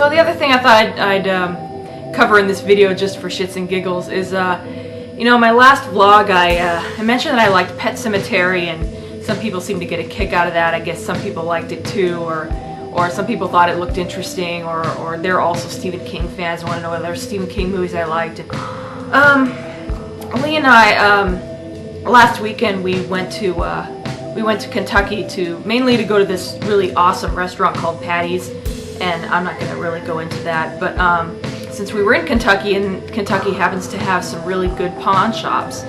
So the other thing I thought I'd cover in this video just for shits and giggles is, you know, my last vlog I mentioned that I liked Pet Sematary, and some people seem to get a kick out of that. I guess some people liked it too, or some people thought it looked interesting, or they're also Stephen King fans and want to know whether there's Stephen King movies I liked. Lee and I, last weekend we went to Kentucky mainly to go to this really awesome restaurant called Patty's, and I'm not going to really go into that, but since we were in Kentucky, and Kentucky happens to have some really good pawn shops,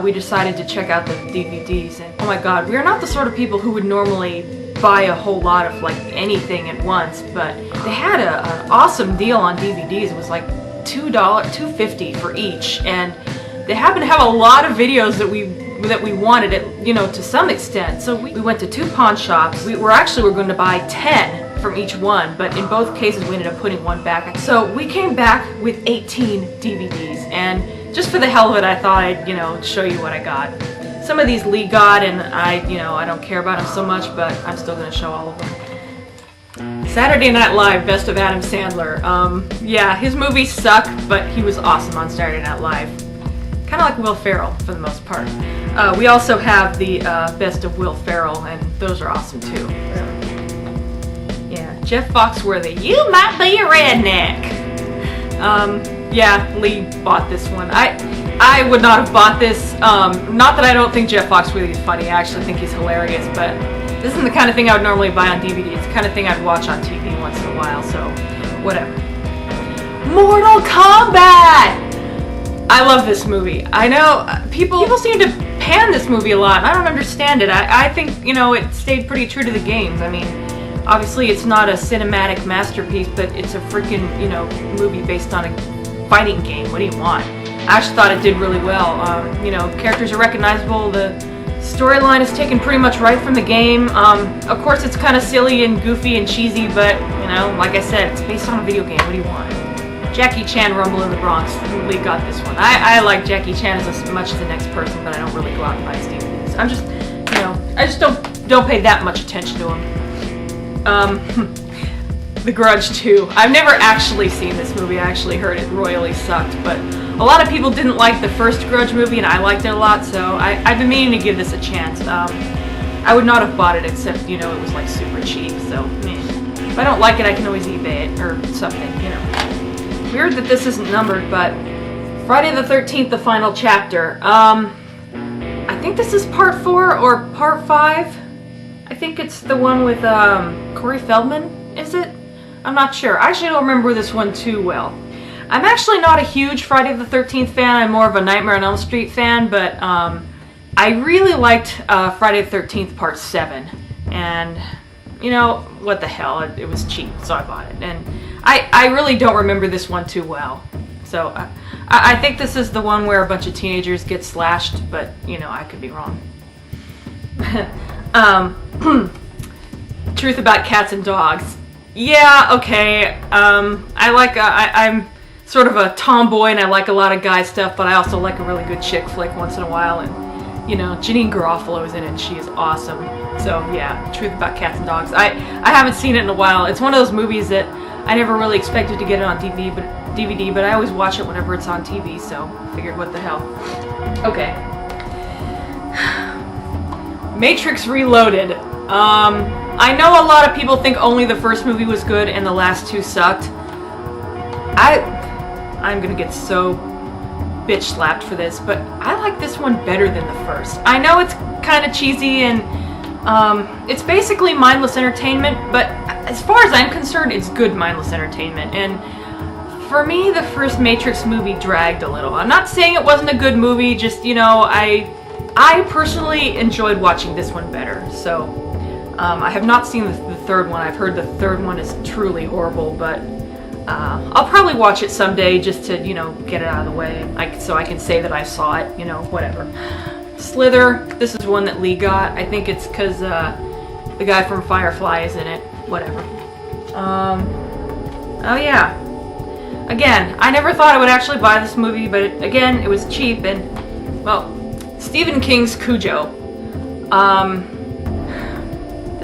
we decided to check out the DVDs, and oh my god, we are not the sort of people who would normally buy a whole lot of like anything at once, but they had an awesome deal on DVDs. It was like $2.50 for each, and they happen to have a lot of videos that we wanted, it, you know, to some extent. So we went to 2 pawn shops. We were going to buy 10 from each one, but in both cases we ended up putting one back. So we came back with 18 DVDs, and just for the hell of it, I thought I'd, you know, show you what I got. Some of these Lee got, and I don't care about them so much, but I'm still going to show all of them. Saturday Night Live, Best of Adam Sandler. Yeah, his movies suck, but he was awesome on Saturday Night Live. Kind of like Will Ferrell, for the most part. We also have the Best of Will Ferrell, and those are awesome too. Yeah, Jeff Foxworthy, you might be a redneck. Yeah, Lee bought this one. I would not have bought this. Not that I don't think Jeff Foxworthy is funny. I actually think he's hilarious, but this isn't the kind of thing I would normally buy on DVD. It's the kind of thing I'd watch on TV once in a while, so whatever. Mortal Kombat! I love this movie. I know people seem to pan this movie a lot, and I don't understand it. I think, you know, it stayed pretty true to the games. I mean, obviously it's not a cinematic masterpiece, but it's a freaking, you know, movie based on a fighting game. What do you want? I actually thought it did really well. You know, characters are recognizable. The storyline is taken pretty much right from the game. Of course, it's kind of silly and goofy and cheesy, but, you know, like I said, it's based on a video game. What do you want? Jackie Chan, Rumble in the Bronx. Lee got this one. I like Jackie Chan as much as the next person, but I don't really go out and buy his DVDs. I'm just, you know, I just don't pay that much attention to him. The Grudge 2. I've never actually seen this movie. I actually heard it royally sucked, but a lot of people didn't like the first Grudge movie, and I liked it a lot, so I've been meaning to give this a chance. I would not have bought it, except, you know, it was like super cheap, so if I don't like it, I can always eBay it, or something, you know. Weird that this isn't numbered, but Friday the 13th, the final chapter. I think this is part 4 or part 5. I think it's the one with Corey Feldman, is it? I'm not sure. I actually don't remember this one too well. I'm actually not a huge Friday the 13th fan. I'm more of a Nightmare on Elm Street fan, but I really liked Friday the 13th part 7. And, you know, what the hell, it was cheap, so I bought it. And I really don't remember this one too well. So I think this is the one where a bunch of teenagers get slashed, but, you know, I could be wrong. Truth about cats and dogs. Yeah, okay. I'm sort of a tomboy, and I like a lot of guy stuff, but I also like a really good chick flick once in a while, and, you know, Janine Garofalo is in it, and she is awesome. So, yeah, Truth About Cats and Dogs. I haven't seen it in a while. It's one of those movies that I never really expected to get it on DVD, but I always watch it whenever it's on TV, so I figured, what the hell. Okay. Matrix Reloaded. I know a lot of people think only the first movie was good and the last 2 sucked. I'm gonna get so bitch slapped for this, but I like this one better than the first. I know it's kind of cheesy and it's basically mindless entertainment, but as far as I'm concerned, it's good mindless entertainment. And for me, the first Matrix movie dragged a little. I'm not saying it wasn't a good movie, just, you know, I personally enjoyed watching this one better. So I have not seen the third one. I've heard the third one is truly horrible, but I'll probably watch it someday just to, you know, get it out of the way, so I can say that I saw it, you know, whatever. Slither, this is one that Lee got. I think it's because the guy from Firefly is in it. Whatever. Oh yeah. Again, I never thought I would actually buy this movie, but again, it was cheap, and, well, Stephen King's Cujo.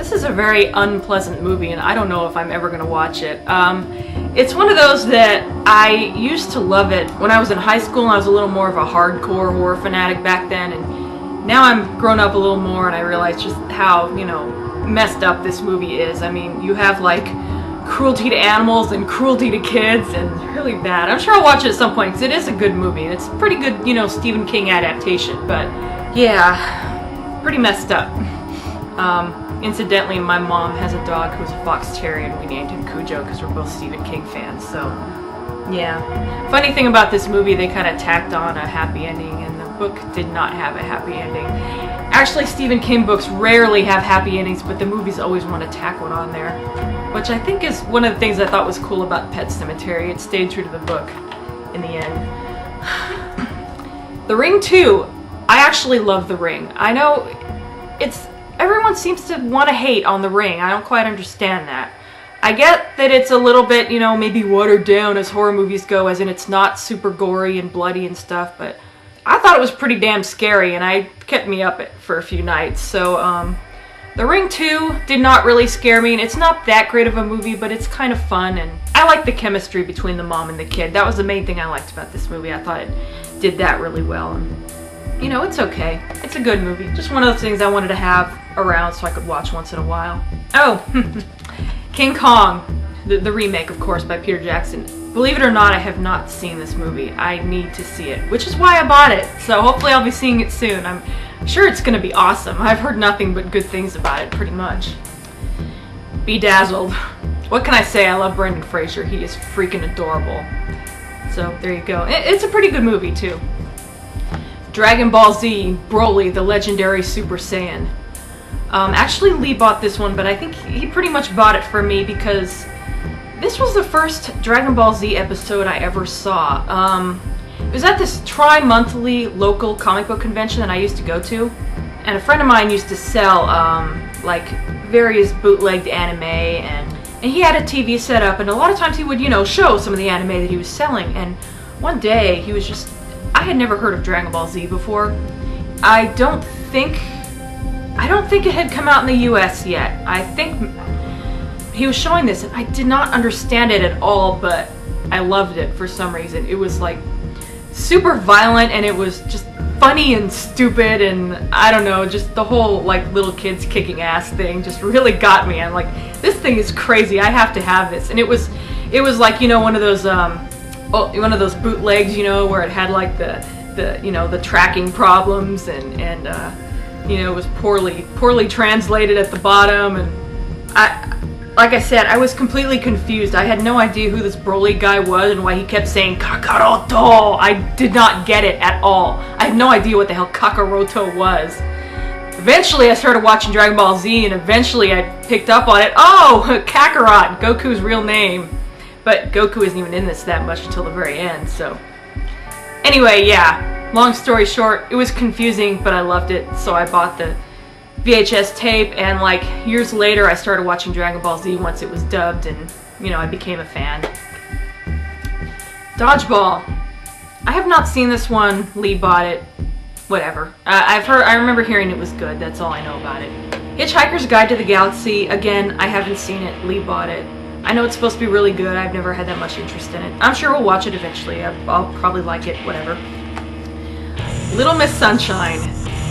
This is a very unpleasant movie, and I don't know if I'm ever going to watch it. It's one of those that I used to love it when I was in high school, and I was a little more of a hardcore horror fanatic back then, and now I'm grown up a little more, and I realize just how, you know, messed up this movie is. I mean, you have, like, cruelty to animals and cruelty to kids, and really bad. I'm sure I'll watch it at some point, because it is a good movie, and it's a pretty good, you know, Stephen King adaptation, but, yeah, pretty messed up. Incidentally, my mom has a dog who's a fox terrier, and we named him Cujo because we're both Stephen King fans, so yeah. Funny thing about this movie, they kind of tacked on a happy ending, and the book did not have a happy ending. Actually, Stephen King books rarely have happy endings, but the movies always want to tack one on there, which I think is one of the things I thought was cool about Pet Sematary. It stayed true to the book in the end. The Ring 2, I actually love The Ring. I know everyone seems to want to hate on The Ring. I don't quite understand that. I get that it's a little bit, you know, maybe watered down as horror movies go, as in it's not super gory and bloody and stuff, but I thought it was pretty damn scary, and it kept me up for a few nights. So, The Ring 2 did not really scare me, and it's not that great of a movie, but it's kind of fun, and I like the chemistry between the mom and the kid. That was the main thing I liked about this movie. I thought it did that really well, and you know, it's okay. It's a good movie. Just one of those things I wanted to have around so I could watch once in a while. Oh, King Kong, the remake, of course, by Peter Jackson. Believe it or not, I have not seen this movie. I need to see it, which is why I bought it. So hopefully I'll be seeing it soon. I'm sure it's going to be awesome. I've heard nothing but good things about it, pretty much. Bedazzled. What can I say? I love Brendan Fraser. He is freaking adorable. So there you go. It's a pretty good movie, too. Dragon Ball Z, Broly, the legendary Super Saiyan. Actually, Lee bought this one, but I think he pretty much bought it for me because this was the first Dragon Ball Z episode I ever saw. It was at this tri-monthly local comic book convention that I used to go to, and a friend of mine used to sell like various bootlegged anime, and he had a TV set up, and a lot of times he would, you know, show some of the anime that he was selling, and one day he was just, I had never heard of Dragon Ball Z before. I don't think it had come out in the US yet. I think he was showing this, and I did not understand it at all, but I loved it for some reason. It was like super violent, and it was just funny and stupid, and I don't know, just the whole like little kids kicking ass thing just really got me. I'm like, this thing is crazy. I have to have this. And it was like, you know, one of those bootlegs, you know, where it had like the you know, the tracking problems, and you know, it was poorly translated at the bottom, and like I said, I was completely confused. I had no idea who this Broly guy was and why he kept saying Kakaroto. I did not get it at all. I had no idea what the hell Kakaroto was. Eventually, I started watching Dragon Ball Z, and eventually I picked up on it. Oh, Kakarot, Goku's real name. But Goku isn't even in this that much until the very end, so. Anyway, yeah, long story short, it was confusing, but I loved it, so I bought the VHS tape, and like years later I started watching Dragon Ball Z once it was dubbed, and you know, I became a fan. Dodgeball. I have not seen this one. Lee bought it. Whatever. I remember hearing it was good. That's all I know about it. Hitchhiker's Guide to the Galaxy. Again, I haven't seen it. Lee bought it. I know it's supposed to be really good. I've never had that much interest in it. I'm sure we'll watch it eventually. I'll probably like it. Whatever. Little Miss Sunshine.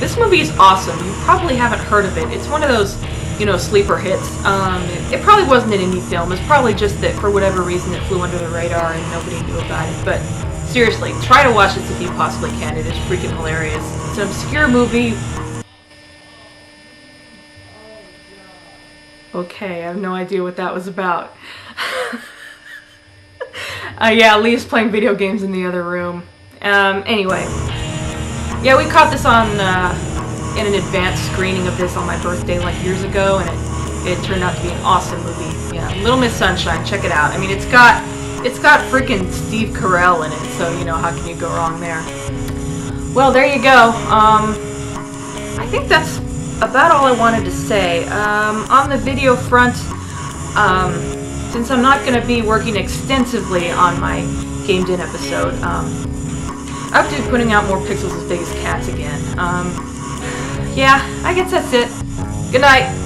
This movie is awesome. You probably haven't heard of it. It's one of those, you know, sleeper hits. It probably wasn't an indie film. It's probably just that for whatever reason it flew under the radar and nobody knew about it. But seriously, try to watch this if you possibly can. It is freaking hilarious. It's an obscure movie. Okay, I have no idea what that was about. Yeah, Lee's playing video games in the other room. Anyway. Yeah, we caught this on in an advanced screening of this on my birthday like years ago, and it turned out to be an awesome movie. Yeah, Little Miss Sunshine, check it out. I mean, it's got freaking Steve Carell in it, so you know, how can you go wrong there? Well, there you go. I think that's about all I wanted to say. On the video front, since I'm not going to be working extensively on my Gamed In episode, I have to be putting out more Pixels as Big as Cats again. Yeah, I guess that's it. Good night.